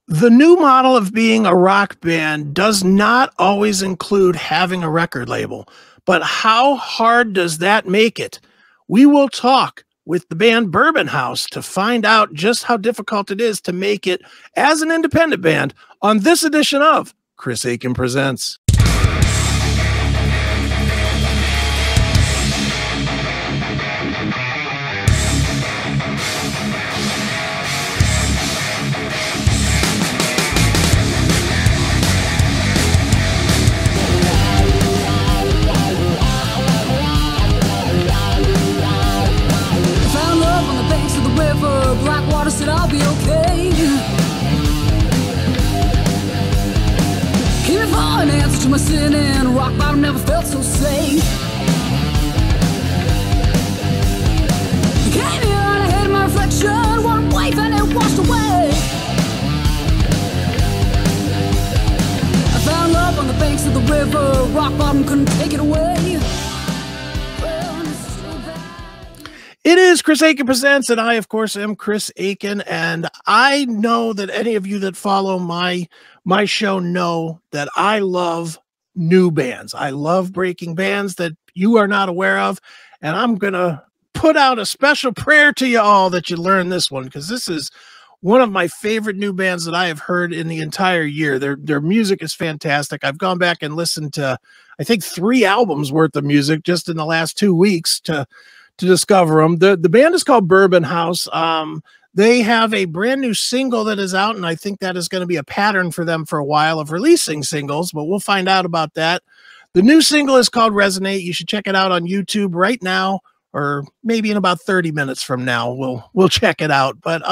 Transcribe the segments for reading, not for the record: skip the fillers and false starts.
The new model of being a rock band does not always include having a record label, but how hard does that make it? We will talk with the band Bourbon House to find out just how difficult it is to make it as an independent band on this edition of CHRIS Akin Presents. Blackwater said I'll be okay. Came for an answer to my sin, and rock bottom never felt so safe. Came here and I had my reflection, one wife and it washed away. I found love on the banks of the river, rock bottom couldn't take it away. It is CHRIS Akin Presents, and I, of course, am Chris Akin, and I know that any of you that follow my show know that I love new bands. I love breaking bands that you are not aware of, and I'm going to put out a special prayer to you all that you learn this one, because this is one of my favorite new bands that I have heard in the entire year. Their music is fantastic. I've gone back and listened to, I think, 3 albums worth of music just in the last 2 weeks to discover them. The band is called Bourbon House. They have a brand new single that is out, and I think that is going to be a pattern for them for a while of releasing singles, but we'll find out about that. The new single is called Resonate. You should check it out on YouTube right now, or maybe in about 30 minutes from now. We'll check it out. But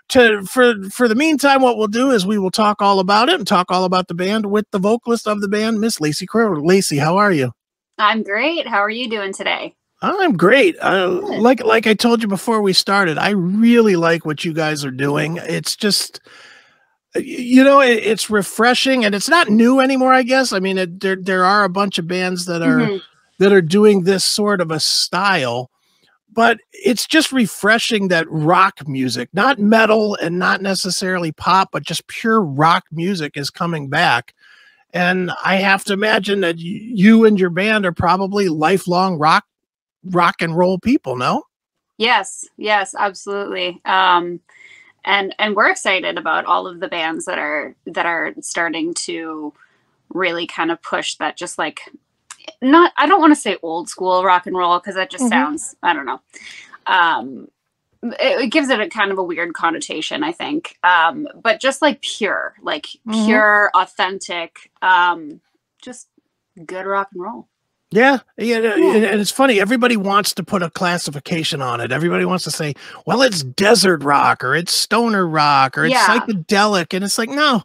for the meantime, what we'll do is we will talk all about it and talk all about the band with the vocalist of the band, Miss Lacey Crowe. Lacey, how are you? I'm great. How are you doing today? I'm great. Like I told you before we started, I really like what you guys are doing. It's just, you know, it's refreshing, and it's not new anymore, I guess. I mean, there are a bunch of bands that are doing this sort of a style, but it's just refreshing that rock music, not metal and not necessarily pop, but just pure rock music is coming back. And I have to imagine that you and your band are probably lifelong rock and roll people, no? Yes, absolutely. And we're excited about all of the bands that are starting to really kind of push that, just like, not, I don't want to say old school rock and roll, because that just sounds, I don't know. It gives it a kind of a weird connotation, I think. But just like pure, authentic, just good rock and roll. Yeah. And it's funny. Everybody wants to put a classification on it. Everybody wants to say, well, it's desert rock, or it's stoner rock, or it's psychedelic. And it's like, no,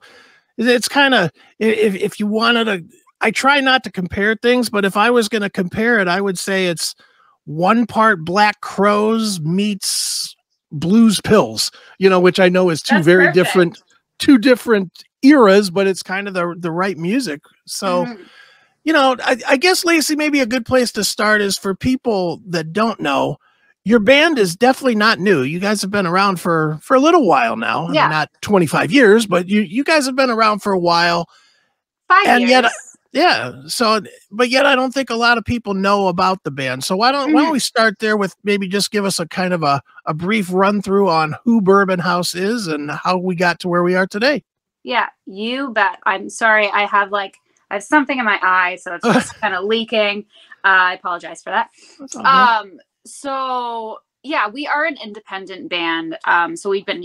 it's kind of, if you wanted to, I try not to compare things, but if I was going to compare it, I would say it's 1 part Black Crowes meets Blues Pills, you know, which I know is two different eras, but it's kind of the right music. So, you know, I guess, Lacey, maybe a good place to start is for people that don't know, your band is definitely not new. You guys have been around for a little while now. Yeah. I mean, not 25 years, but you guys have been around for a while. 5 years. Yet, yeah. So, but yet I don't think a lot of people know about the band. So why don't we start there with maybe just give us a kind of a brief run through on who Bourbon House is and how we got to where we are today. Yeah, you bet. I'm sorry. I have something in my eye, so it's just kind of leaking. I apologize for that. So yeah, we are an independent band. So we've been,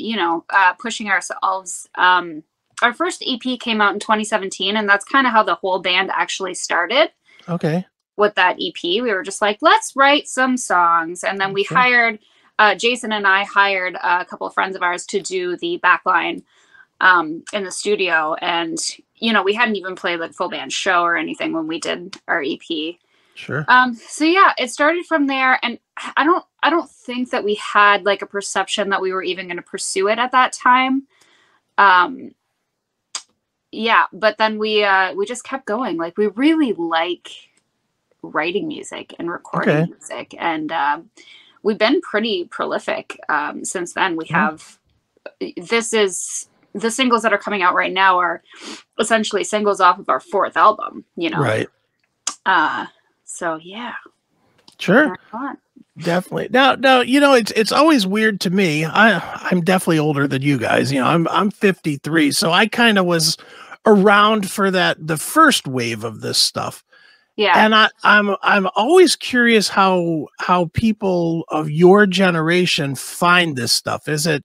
pushing ourselves. Our first EP came out in 2017, and that's kind of how the whole band actually started. Okay. With that EP, we were just like, let's write some songs. And then we hired, Jason and I hired a couple of friends of ours to do the backline in the studio. And, we hadn't even played like full band show or anything when we did our EP. Sure. So yeah, it started from there, and I don't think that we had like a perception that we were even going to pursue it at that time. Yeah, but then we just kept going. Like, we really like writing music and recording music, and we've been pretty prolific since then. We have, this is the singles that are coming out right now are essentially singles off of our 4th album, you know? Right. So yeah. Sure. Definitely. Now, you know, it's always weird to me. I'm definitely older than you guys. You know, I'm 53, so I kind of was around for the first wave of this stuff. Yeah. And I'm always curious how people of your generation find this stuff. Is it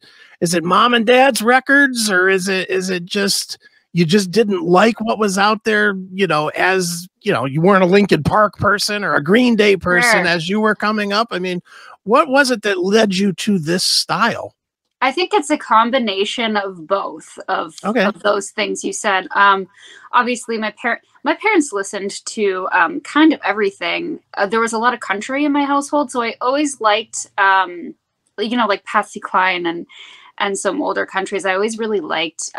mom and dad's records, or is it just you just didn't like what was out there, you know, as, you know, you weren't a Linkin Park person or a Green Day person as you were coming up? I mean, what was it that led you to this style? I think it's a combination of both of those things you said. Obviously, my parents listened to kind of everything. There was a lot of country in my household, so I always liked, you know, like Patsy Cline and some older countries. I always really liked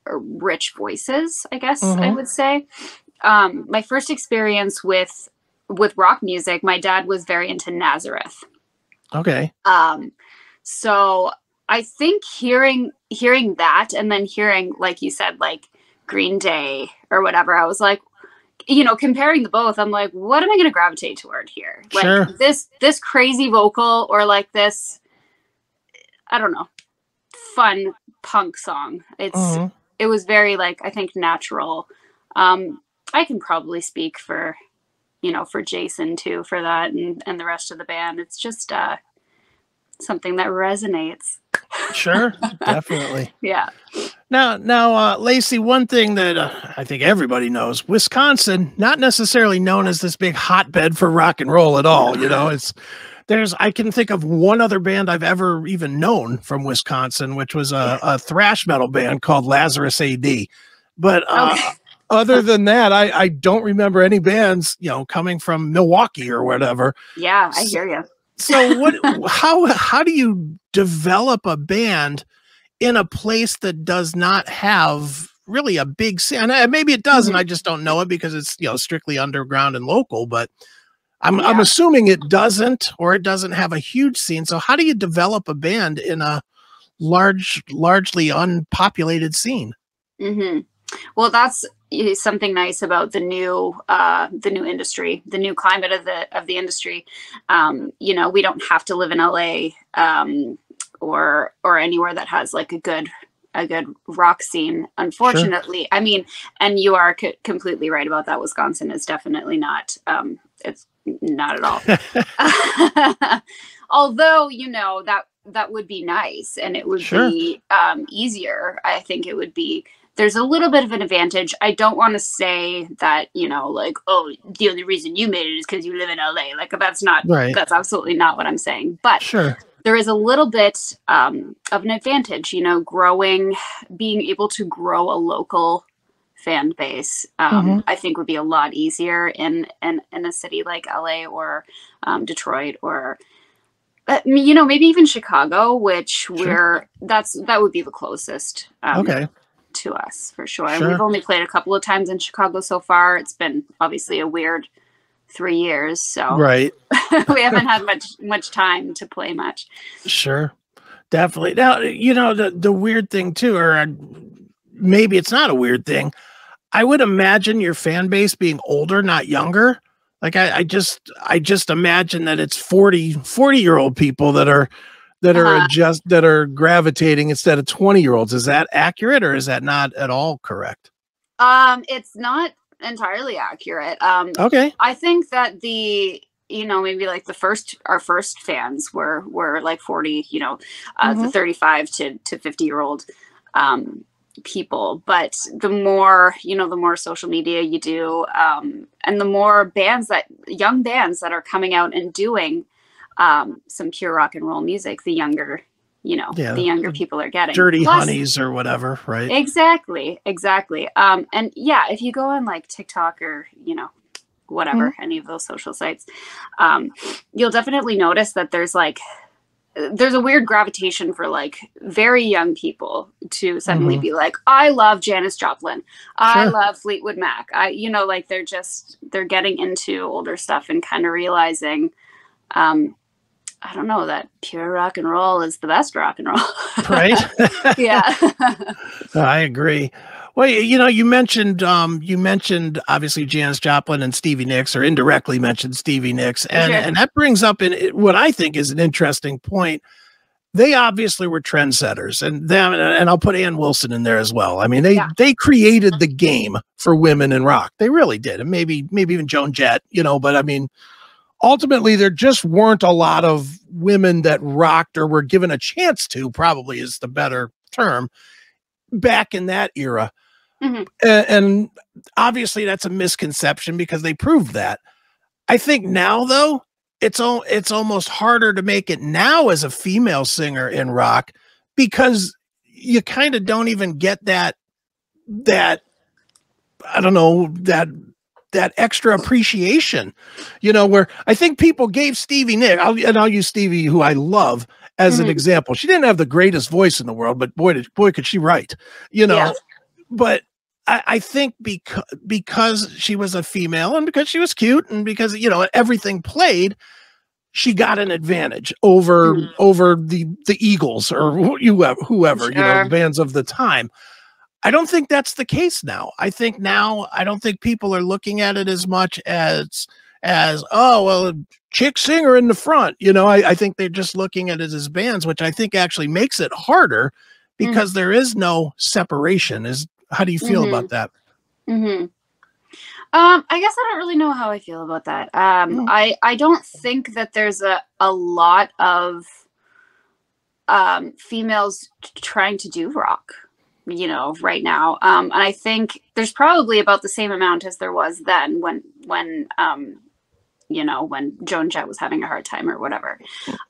rich voices, I guess I would say. My first experience with rock music, my dad was very into Nazareth. Okay. So I think hearing that, and then hearing, like you said, like Green Day or whatever, I was like, you know, comparing the both, I'm like, what am I going to gravitate toward here? Like this crazy vocal, or like this, I don't know, fun punk song. It was very, like, I think, natural. I can probably speak for, you know, for Jason too, for that, and the rest of the band. It's just something that resonates. Sure, definitely. Yeah. Now, Lacey, one thing that I think everybody knows, Wisconsin, not necessarily known as this big hotbed for rock and roll at all. You know, I can think of one other band I've ever even known from Wisconsin, which was a thrash metal band called Lazarus AD. But other than that, I don't remember any bands, you know, coming from Milwaukee or whatever. Yeah, I hear you. So how do you develop a band in a place that does not have really a big scene? And maybe it does, and I just don't know it because it's, you know, strictly underground and local, but I'm assuming it doesn't, or it doesn't have a huge scene. So how do you develop a band in a largely unpopulated scene? Well, that's something nice about the new industry, the new climate of the industry. You know, we don't have to live in LA or anywhere that has like a good rock scene, unfortunately. Sure. I mean, and you are completely right about that. Wisconsin is definitely not. It's not at all. Although, you know, that would be nice, and it would be easier. I think it would be. There's a little bit of an advantage. I don't want to say that, you know, like, oh, the only reason you made it is because you live in LA. Like, that's not, that's absolutely not what I'm saying. But there is a little bit of an advantage, you know, being able to grow a local fan base, I think would be a lot easier in a city like LA or Detroit, or, you know, maybe even Chicago, which that would be the closest. To us for sure. We've only played a couple of times in Chicago so far. It's been obviously a weird 3 years, so we haven't had much time to play much. Sure, definitely. Now, you know, the weird thing too, or maybe it's not a weird thing, I would imagine your fan base being older, not younger. Like I just imagine that it's 40-year-old people that are gravitating instead of 20-year-olds. Is that accurate, or is that not at all correct? It's not entirely accurate. I think that you know, maybe like our first fans were like 40, you know, the 35 to 50-year-old people. But the more, you know, the more social media you do, and the more young bands that are coming out and doing some pure rock and roll music, the younger, you know, the younger people are getting. Dirty Honeys or whatever, right? Exactly. And yeah, if you go on like TikTok or, you know, whatever, any of those social sites, you'll definitely notice that there's a weird gravitation for like very young people to suddenly be like, I love Janis Joplin. I love Fleetwood Mac. You know, like they're getting into older stuff and kind of realizing, I don't know, that pure rock and roll is the best rock and roll. Right? Yeah. I agree. Well, you mentioned obviously Janis Joplin and Stevie Nicks, or indirectly mentioned Stevie Nicks. And that brings up what I think is an interesting point. They obviously were trendsetters, and I'll put Ann Wilson in there as well. I mean, they created the game for women in rock. They really did. And maybe even Joan Jett, but I mean, ultimately there just weren't a lot of women that rocked or were given a chance to, probably is the better term, back in that era. Mm-hmm. And obviously that's a misconception because they proved that. I think now, though, it's almost harder to make it now as a female singer in rock, because you kind of don't even get that I don't know, that extra appreciation, where I think people gave Stevie Nicks, I'll use Stevie, who I love, as an example. She didn't have the greatest voice in the world, but boy could she write, but I think because she was a female and because she was cute and because, everything played, she got an advantage over the Eagles or whoever, bands of the time. I don't think that's the case now. I don't think people are looking at it as much as, oh, well, a chick singer in the front, I think they're just looking at it as bands, which I think actually makes it harder because there is no separation. How do you feel about that? I guess I don't really know how I feel about that. I don't think that there's a lot of females trying to do rock, right now. And I think there's probably about the same amount as there was then when Joan Jett was having a hard time or whatever.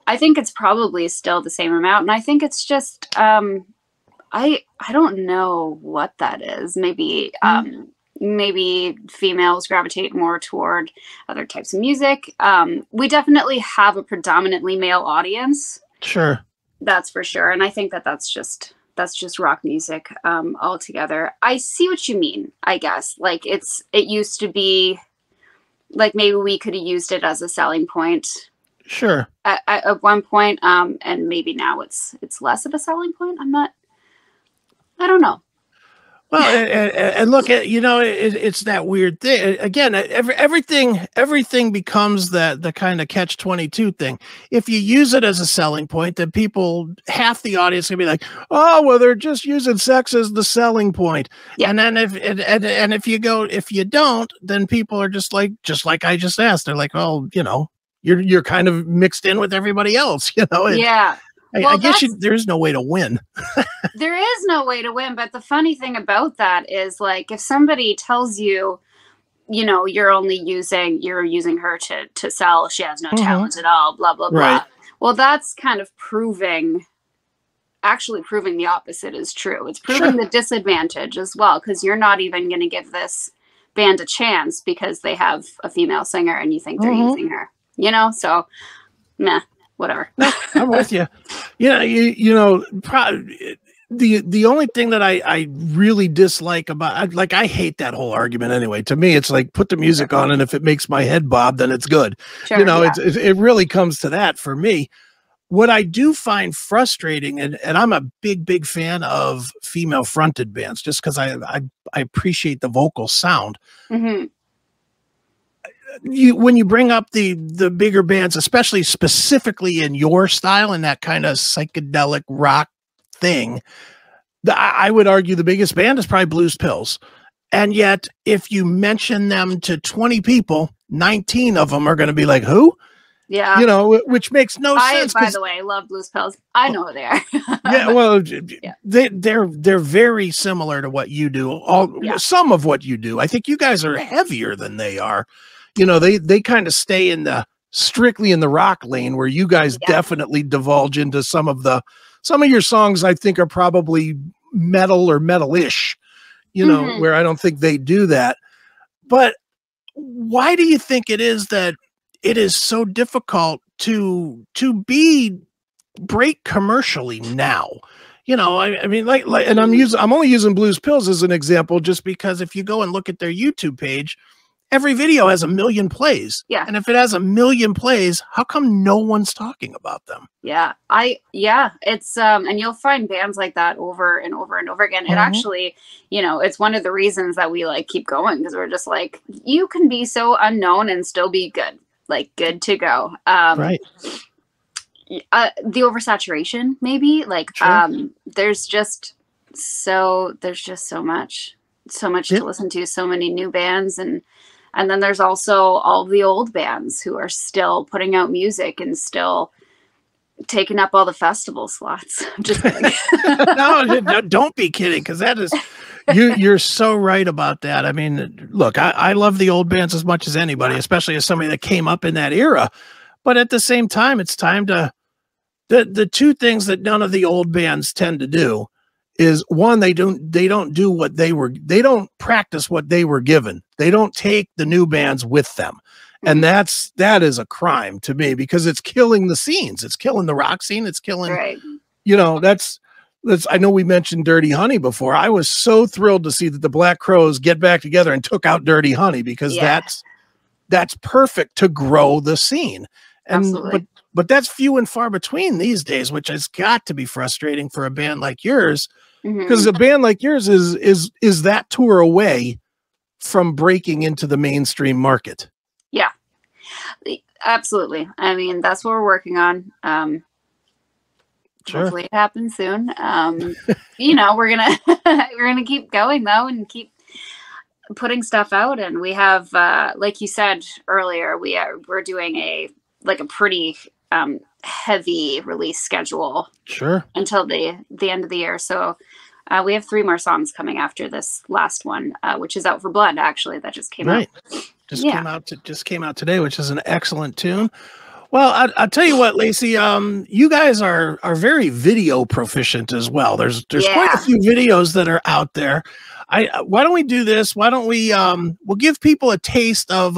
I think it's probably still the same amount. And I think it's just, I don't know what that is. Maybe females gravitate more toward other types of music. We definitely have a predominantly male audience. Sure. That's for sure. And I think that's just rock music altogether. I see what you mean, I guess. Like it used to be like maybe we could have used it as a selling point. Sure. At one point. And maybe now it's less of a selling point. I don't know. Well, and look at, it's that weird thing. Again, everything becomes the kind of catch-22 thing. If you use it as a selling point, then half the audience can be like, oh, well, they're just using sex as the selling point. Yeah. And then if you don't, then people are just like I just asked, they're like, well, you're kind of mixed in with everybody else, Yeah. I guess there's no way to win. There is no way to win. But the funny thing about that is, like, if somebody tells you, you're using her to sell, she has no talent at all, blah, blah, blah. Right. Well, that's kind of proving the opposite is true. It's proving the disadvantage as well, because you're not even going to give this band a chance because they have a female singer and you think they're using her, so meh. Whatever. No, I'm with you. The only thing that I really dislike about, I hate that whole argument anyway. To me, it's like, put the music on, and if it makes my head bob, then it's good. Sure, it really comes to that for me. What I do find frustrating, and I'm a big fan of female fronted bands, just because I appreciate the vocal sound. Mm-hmm. When you bring up the bigger bands, especially specifically in your style and that kind of psychedelic rock thing, I would argue the biggest band is probably Blues Pills. And yet, if you mention them to 20 people, 19 of them are going to be like, who? Yeah. Which makes no sense. By the way, I love Blues Pills. I know who they are. Yeah, well, they're very similar to what you do. Some of what you do. I think you guys are heavier than they are. They kind of stay strictly in the rock lane, where you guys definitely divulge into some of your songs. I think are probably metal or metal-ish, where I don't think they do that. But why do you think it is that it is so difficult to break commercially now? I mean, and I'm only using Blues Pills as an example, just because if you go and look at their YouTube page, every video has 1 million plays. Yeah. And if it has 1 million plays, how come no one's talking about them? Yeah. It's, and you'll find bands like that over and over and over again. It actually, you know, it's one of the reasons that we like keep going, because we're just like, you can be so unknown and still be good, like good to go. Right. The oversaturation, maybe, like, there's just so much to listen to, so many new bands, and then there's also all the old bands who are still putting out music and still taking up all the festival slots. Just no, don't be kidding, because that is you're so right about that. I mean, look, I love the old bands as much as anybody, especially as somebody that came up in that era. But at the same time, it's time to the two things that none of the old bands tend to do is, one, they don't do what they practice what they were given. They don't take the new bands with them. And that is a crime to me, because it's killing the scenes. It's killing the rock scene. It's killing, you know, that's, I know we mentioned Dirty Honey before. I was so thrilled to see that the Black Crowes get back together and took out Dirty Honey, because that's perfect to grow the scene. And, but that's few and far between these days, which has got to be frustrating for a band like yours, because a band like yours is that tour away from breaking into the mainstream market. Yeah, absolutely. I mean, that's what we're working on. Hopefully it happens soon. You know, we're gonna keep going though, and keep putting stuff out. And we have, like you said earlier, we're doing a pretty heavy release schedule until the end of the year. So we have 3 more songs coming after this last one, which is Out for Blood, actually, that just came out. Just came out today, which is an excellent tune. Well, I'll tell you what, Lacey, you guys are very video proficient as well. There's quite a few videos that are out there. Why don't we do this? Why don't we we'll give people a taste of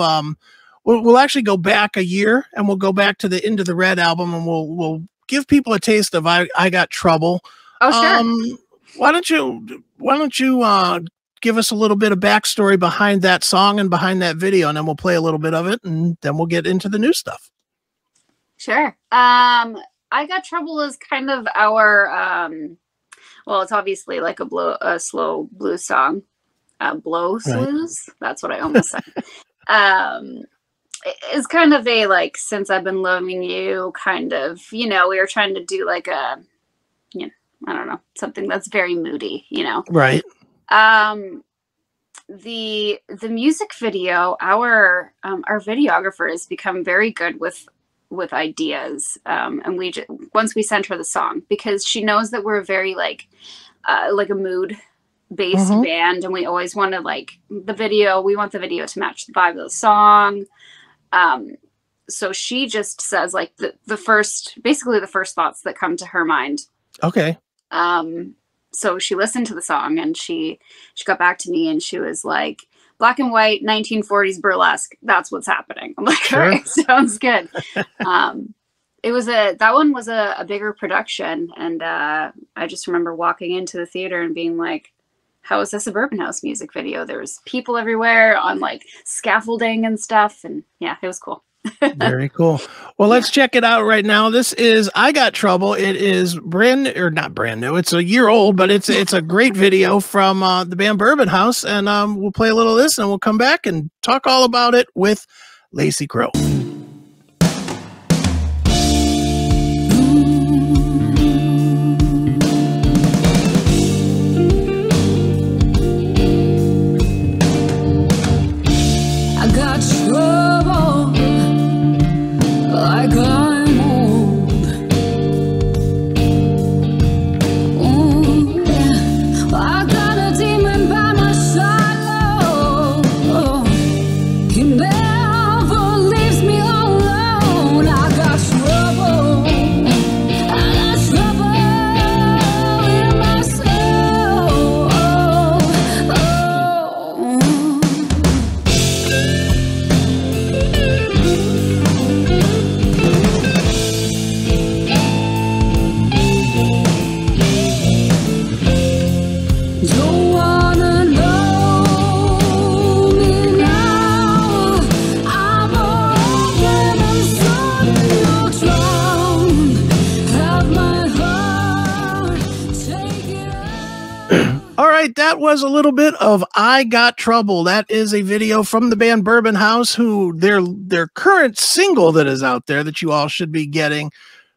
we'll actually go back a year, and we'll go back to the Into the Red album, and we'll give people a taste of I Got Trouble. Oh, sure. Why don't you give us a little bit of backstory behind that song and behind that video, and then we'll play a little bit of it, and then we'll get into the new stuff. Sure. I Got Trouble is kind of our well, it's obviously like a slow blues song. Blues. That's what I almost said. It's kind of a, like, Since I've Been Loving You kind of, you know, we were trying to do like a, you know, I don't know, something that's very moody, you know. Right. The music video, our videographer has become very good with ideas. And once we sent her the song, because she knows that we're very like a mood based band, and we always want to, like, we want the video to match the vibe of the song. So she just says, like, basically the first thoughts that come to her mind. Okay. So she listened to the song, and she got back to me, and she was like, black and white 1940s burlesque. That's what's happening. I'm like, all right, sounds good. That one was a bigger production. And, I just remember walking into the theater and being like, how is this a Bourbon House music video? There was people everywhere on, like, scaffolding and stuff. And yeah, it was cool. Very cool. Well, let's check it out right now. This is I Got Trouble. It is not brand new. It's a year old, but it's a great video from the band Bourbon House. And we'll play a little of this, and we'll come back and talk all about it with Lacey Crowe. Don't wanna know me now. that was a little bit of I Got Trouble. That is a video from the band Bourbon House, who their current single that is out there that you all should be getting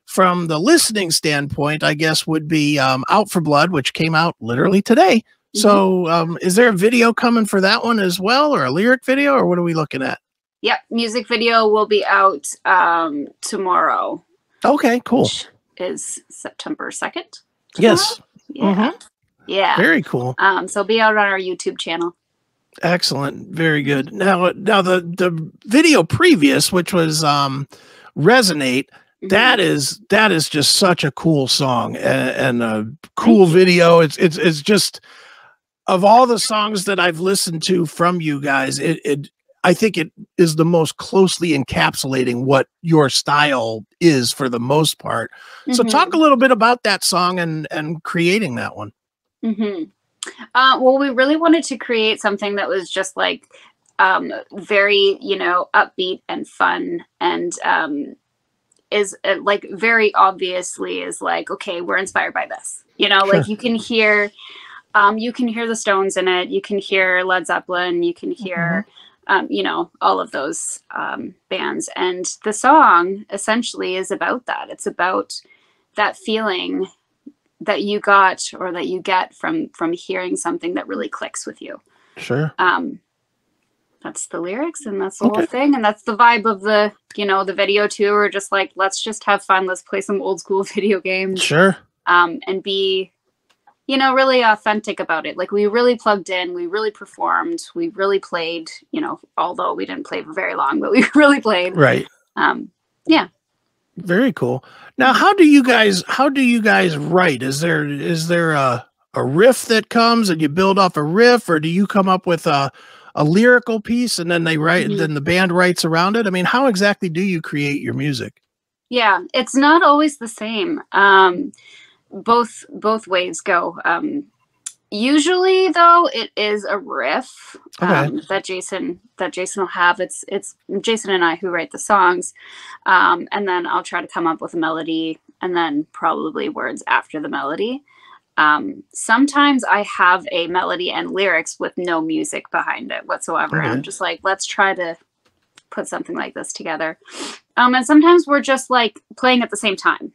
from the listening standpoint, I guess, would be Out for Blood, which came out literally today. So is there a video coming for that one as well, or a lyric video, or what are we looking at? Yep. Music video will be out tomorrow. Okay, cool. Which is September 2nd. Tomorrow? Yes. Yeah. Yeah. Very cool. So be out on our YouTube channel. Excellent. Very good. Now the video previous, which was Resonate, that is just such a cool song and a cool video. It's just, of all the songs that I've listened to from you guys, I think it is the most closely encapsulating what your style is for the most part. So talk a little bit about that song and creating that one. Well, we really wanted to create something that was just like very, upbeat and fun, and is like very obviously is like, okay, we're inspired by this, like you can hear the Stones in it, you can hear Led Zeppelin, you can hear all of those bands, and the song essentially is about that. It's about that feeling that you got, or that you get from hearing something that really clicks with you. Sure. That's the lyrics, and that's the whole thing, and that's the vibe of the the video too. We're just like, let's just have fun, let's play some old school video games. Sure. And be really authentic about it. Like, we really plugged in, we really performed, we really played, although we didn't play for very long, but we really played. Right. Yeah. Very cool. Now, how do you guys write? Is there a riff that comes and you build off a riff, or do you come up with a lyrical piece and then they write, then the band writes around it? I mean, how exactly do you create your music? Yeah, it's not always the same. Both ways go. Usually though, it is a riff that Jason will have. It's Jason and I who write the songs, and then I'll try to come up with a melody, and then probably words after the melody. Sometimes I have a melody and lyrics with no music behind it whatsoever. I'm just like, let's try to put something like this together. And sometimes we're just like playing at the same time.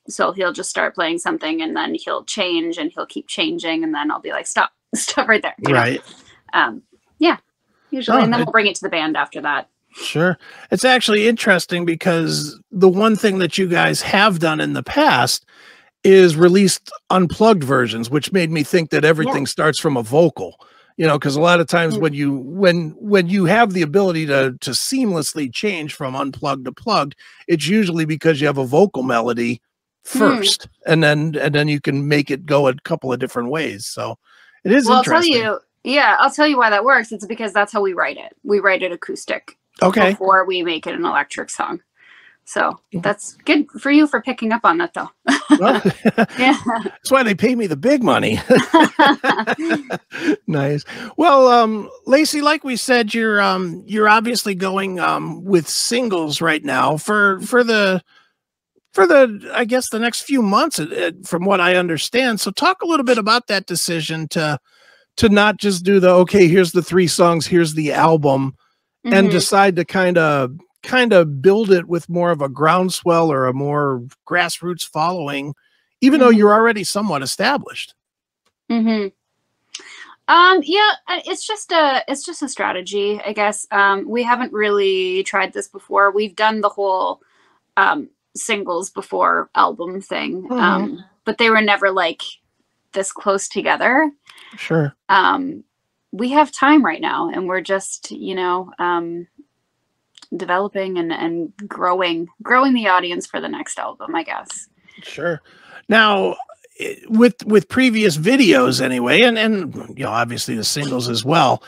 So he'll just start playing something, and then he'll change, and he'll keep changing, and then I'll be like, stop right there. Right. Yeah, usually. And then we'll bring it to the band after that. Sure. It's actually interesting because the one thing that you guys have done in the past is released unplugged versions, which made me think that everything starts from a vocal. Because a lot of times when you have the ability to seamlessly change from unplugged to plugged, it's usually because you have a vocal melody first, and then you can make it go a couple of different ways. So it is interesting. I'll tell you why that works. It's because that's how we write it. We write it acoustic before we make it an electric song. So that's good for you for picking up on that, though. Well, yeah, that's why they pay me the big money. Nice. Well, Lacey, like we said, you're obviously going with singles right now for the I guess the next few months, from what I understand. So talk a little bit about that decision to not just do here's the 3 songs, here's the album, and decide to kind of build it with more of a groundswell or a more grassroots following, even though you're already somewhat established. Yeah, it's just a strategy, I guess. We haven't really tried this before. We've done the whole singles before album thing, but they were never like this close together. Sure. We have time right now, and we're just, developing and growing the audience for the next album, I guess. Sure. Now, with previous videos anyway, and obviously the singles as well,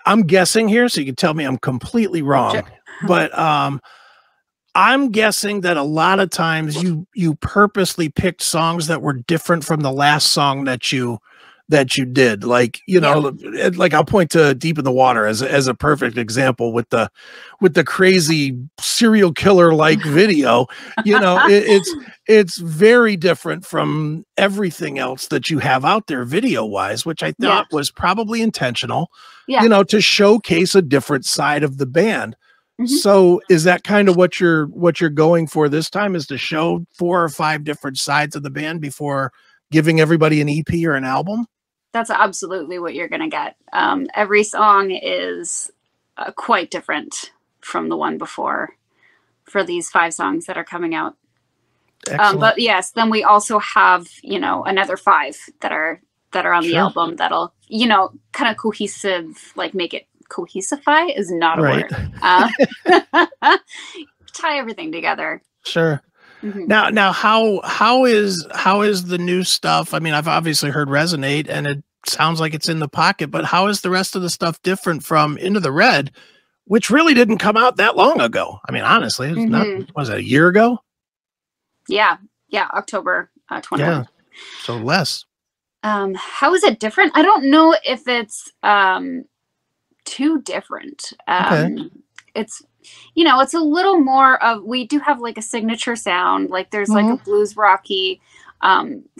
I'm guessing here, so you can tell me I'm completely wrong. Sure. But I'm guessing that a lot of times you purposely picked songs that were different from the last song that you that you did. Like, you know, like I'll point to Deep in the Water as a perfect example with the crazy serial killer like video. You know, it's very different from everything else that you have out there video wise, which I thought was probably intentional, you know, to showcase a different side of the band. So is that kind of what you're going for this time, is to show 4 or 5 different sides of the band before giving everybody an EP or an album? That's absolutely what you're going to get. Every song is quite different from the one before for these 5 songs that are coming out. But yes, then we also have, you know, another 5 that are on the album that'll, you know, kind of cohesive, like make it cohesify is not a word. Tie everything together. Sure. Now how is the new stuff? I mean, I've obviously heard Resonate and it sounds like it's in the pocket, but how is the rest of the stuff different from Into the Red, which really didn't come out that long ago? I mean, honestly, it's not, was it a year ago? Yeah, October 21. Yeah, so less. How is it different? I don't know if it's too different. It's, you know, it's a little more of, we do have like a signature sound, like there's like a blues rocky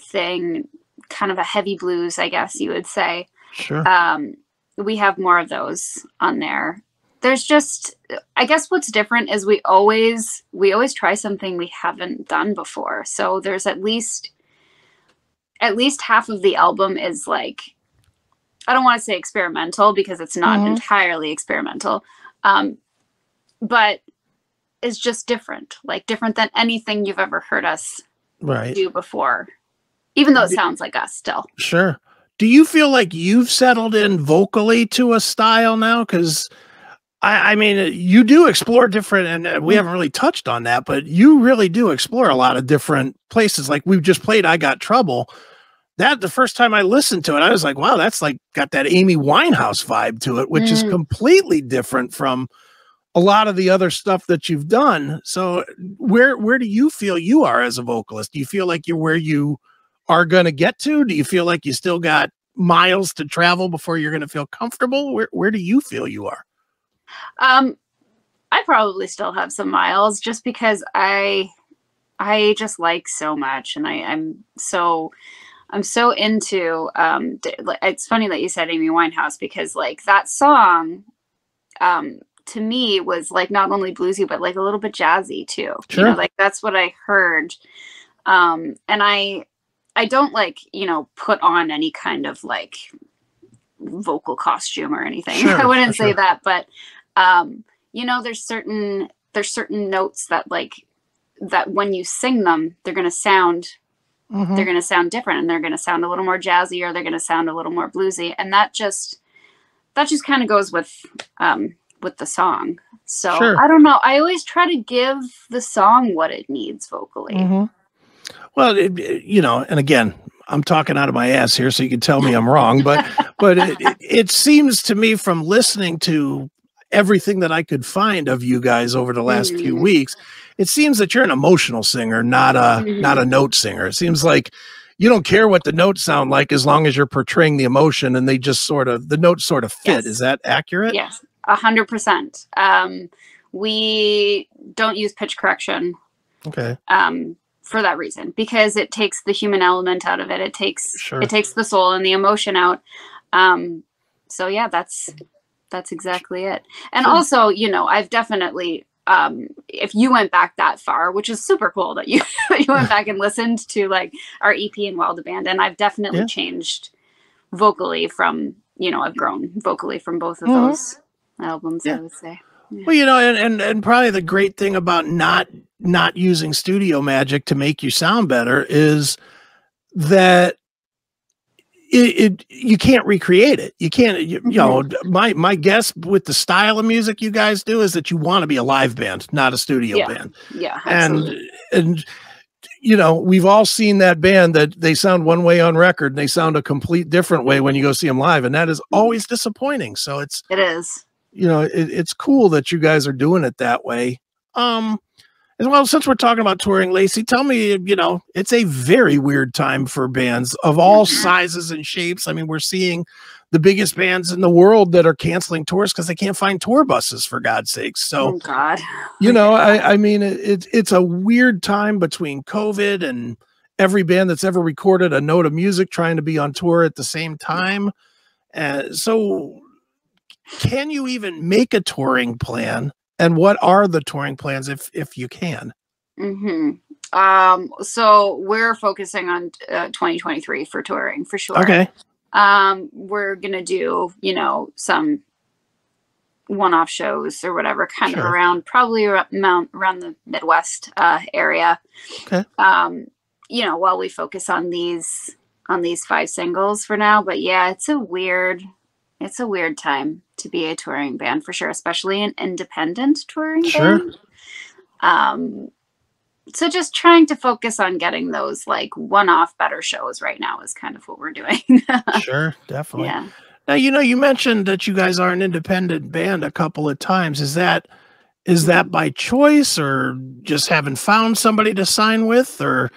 thing, kind of a heavy blues, I guess you would say. Sure. We have more of those on there. There's just, I guess what's different is we always try something we haven't done before. So there's at least half of the album is like, I don't want to say experimental because it's not entirely experimental. But it's just different, like different than anything you've ever heard us do before, even though it sounds like us still. Sure. Do you feel like you've settled in vocally to a style now? Because I mean, you do explore different, and we haven't really touched on that, but you really do explore a lot of different places. Like we've just played I Got Trouble. That the first time I listened to it, I was like, wow, that's like got that Amy Winehouse vibe to it, which is completely different from a lot of the other stuff that you've done. So where do you feel you are as a vocalist? Do you feel like you're where you are going to get to? Do you feel like you still got miles to travel before you're going to feel comfortable? Where do you feel you are? I probably still have some miles just because I just like so much. And I'm so into, it's funny that you said Amy Winehouse, because like that song, to me was like not only bluesy, but like a little bit jazzy too. Sure. You know, like that's what I heard. And I don't like, you know, put on any kind of like vocal costume or anything. Sure, I wouldn't say that, but, you know, there's certain notes that like, that when you sing them, they're going to sound different, and they're going to sound a little more jazzy, or they're going to sound a little more bluesy. And that just kind of goes with the song. So I don't know. I always try to give the song what it needs vocally. Well, you know, and again, I'm talking out of my ass here, so you can tell me I'm wrong, but it seems to me from listening to everything that I could find of you guys over the last few weeks, it seems that you're an emotional singer, not a note singer. It seems like you don't care what the notes sound like as long as you're portraying the emotion, and they just the notes sort of fit. Yes. Is that accurate? Yes, 100%. We don't use pitch correction. Okay. For that reason, because it takes the human element out of it. It takes the soul and the emotion out. So yeah, that's exactly it. And also, you know, I've definitely, if you went back that far, which is super cool that you went back and listened to like our EP and Wild the Band, and I've definitely changed vocally from, you know, I've grown vocally from both of those albums, I would say. Yeah. Well, you know, and probably the great thing about not using studio magic to make you sound better is that you can't recreate it. You can't, you know, my guess with the style of music you guys do is that you want to be a live band, not a studio band. Yeah. Absolutely. And, you know, we've all seen that band that they sound one way on record and they sound a complete different way when you go see them live. And that is always disappointing. So it is, you know, it's cool that you guys are doing it that way. And Well, since we're talking about touring, Lacey, tell me, you know, it's a very weird time for bands of all sizes and shapes. I mean, we're seeing the biggest bands in the world that are canceling tours because they can't find tour buses, for God's sakes. So, oh God, you know, I mean, it's a weird time between COVID and every band that's ever recorded a note of music trying to be on tour at the same time. So can you even make a touring plan? And what are the touring plans if you can? So we're focusing on 2023 for touring for sure. Okay. We're gonna do, you know, some one-off shows or whatever, kind of around probably around the Midwest area. Okay. You know, while we focus on these 5 singles for now. But yeah, it's a weird time to be a touring band for sure, especially an independent touring band. So just trying to focus on getting those like one-off better shows right now is kind of what we're doing. Sure, definitely. Yeah. Now, you know, you mentioned that you guys are an independent band a couple of times. Is that by choice, or just haven't found somebody to sign with, or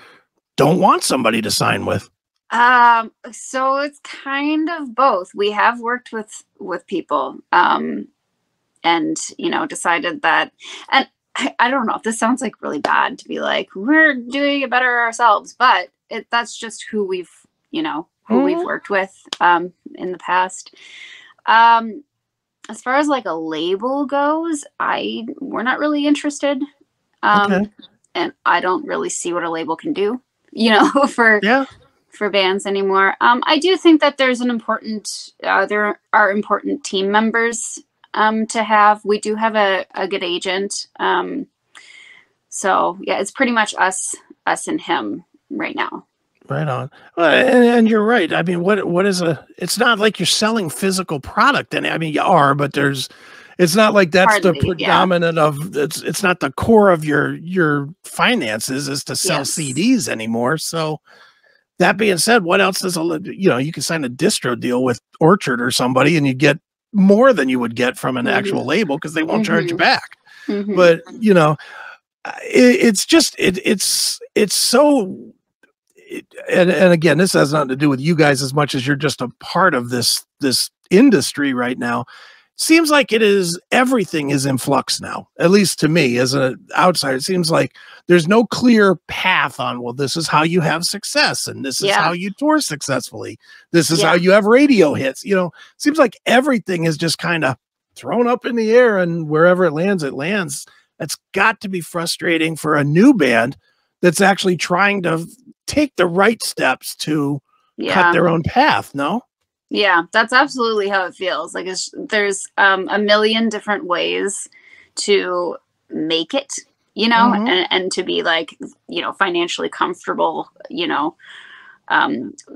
don't want somebody to sign with? So it's kind of both. We have worked with people, and, you know, decided that, and I don't know if this sounds like really bad to be like, we're doing it better ourselves, but that's just who we've, you know, we've worked with, in the past. As far as like a label goes, we're not really interested. And I don't really see what a label can do, you know, for bands anymore. I do think that there's an important, there are important team members to have. We do have a good agent. So yeah, it's pretty much us and him right now. Right on. And you're right. I mean, what is it's not like you're selling physical product. And I mean, you are, but it's not like that's hardly, the predominant of, it's not the core of your finances is to sell CDs anymore. So that being said, what else does you know, you can sign a distro deal with Orchard or somebody and you get more than you would get from an actual label because they won't charge you back. But you know, it's just, it's so, and again, this has nothing to do with you guys as much as you're just a part of this industry right now. Seems like everything is in flux now, at least to me as an outsider. It seems like there's no clear path on, well, this is how you have success and this is how you tour successfully. This is how you have radio hits. You know, seems like everything is just kind of thrown up in the air, and wherever it lands, it lands. That's got to be frustrating for a new band that's actually trying to take the right steps to cut their own path. No? Yeah, that's absolutely how it feels. Like there's a million different ways to make it, you know, and to be like, you know, financially comfortable, you know,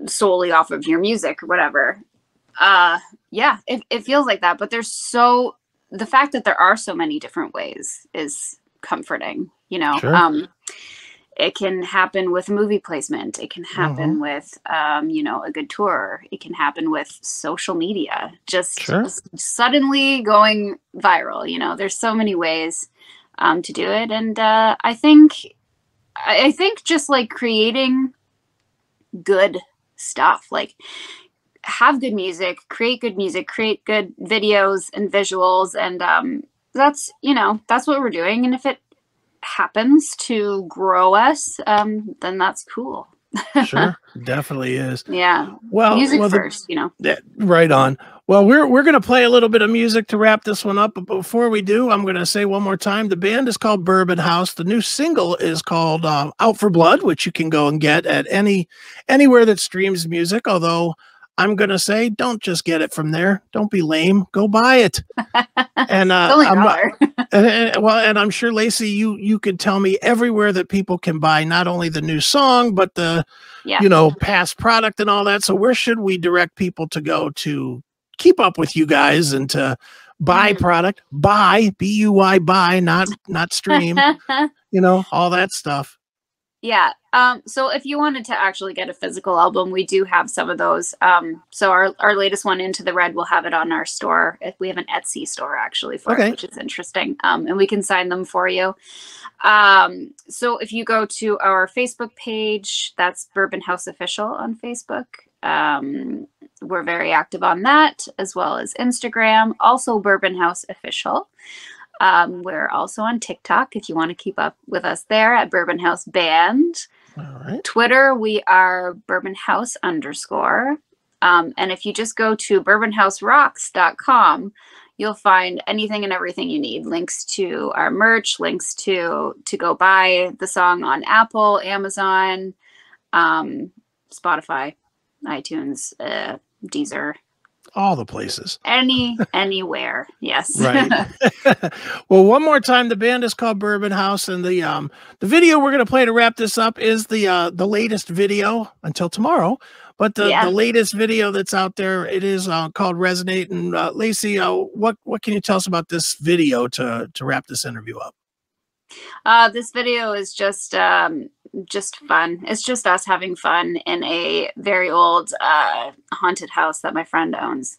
solely off of your music or whatever. Yeah, it feels like that. But the fact that there are so many different ways is comforting, you know. Sure. It can happen with movie placement. It can happen with, you know, a good tour. It can happen with social media, just suddenly going viral. You know, there's so many ways to do it. And I think just like creating good stuff, like have good music, create good videos and visuals. And that's, you know, that's what we're doing. And if it happens to grow us, then that's cool. Sure, definitely is. Yeah. Well, music first, you know. Yeah, right on. Well, we're going to play a little bit of music to wrap this one up. But before we do, I'm going to say one more time, the band is called Bourbon House. The new single is called Out for Blood, which you can go and get at anywhere that streams music. Although I'm going to say, don't just get it from there. Don't be lame. Go buy it. And and I'm sure, Lacey, you could tell me everywhere that people can buy not only the new song, but the, you know, past product and all that. So where should we direct people to go to keep up with you guys and to buy product? Buy, B-U-Y, buy, not stream, you know, all that stuff. Yeah. So if you wanted to actually get a physical album, we do have some of those. So our latest one, Into the Red, we'll have it on our store. We have an Etsy store actually for it, which is interesting. And we can sign them for you. So if you go to our Facebook page, that's Bourbon House Official on Facebook. We're very active on that, as well as Instagram, also Bourbon House Official. We're also on TikTok if you want to keep up with us there at Bourbon House Band. All right. Twitter, we are Bourbon House _. And if you just go to bourbonhouserocks.com, you'll find anything and everything you need. Links to our merch, links to go buy the song on Apple, Amazon, Spotify, iTunes, Deezer. All the places. Anywhere. Yes. Right. Well, one more time, the band is called Bourbon House, and the video we're going to play to wrap this up is the latest video until tomorrow. But the latest video that's out there, it is called Resonate. And Lacey, what can you tell us about this video to wrap this interview up? This video is just fun. It's just us having fun in a very old haunted house that my friend owns.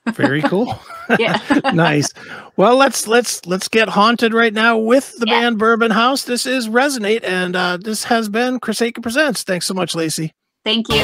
Very cool. Yeah. Nice. Well, let's get haunted right now with the band Bourbon House. This is Resonate, and this has been Chris Akin Presents. Thanks so much, Lacey. Thank you.